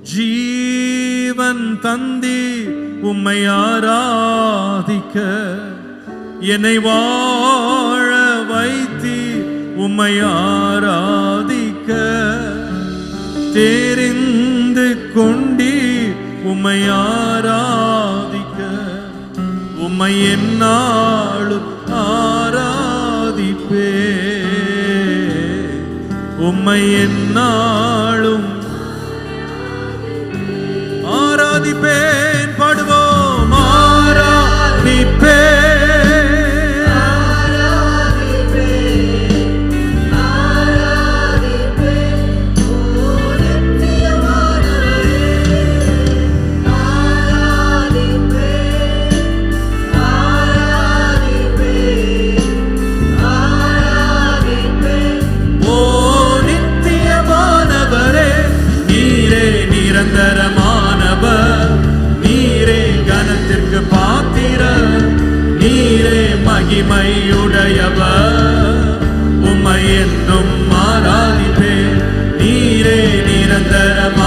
ஜீவன் தந்தி உம்மை ஆராதிக்க, என்னை வாழ வைத்தி உம்மை ஆராதிக்க, தெரிந்து கொண்டி உம்மை ஆராதிக்க, உம்மை என்னாலும் ஆராதிப்பே, உம்மை என்னாலும் ஆராதிப்பேன். பாடுவோம். ஆராதிப்பேன், நிரந்தரமானவர் நீரே, கனத்திற்கு பாத்திரர் நீரே, மகிமையுடையவர் உம்மை என்றும் ஆராதிப்பேன். நீரே நிரந்தரமா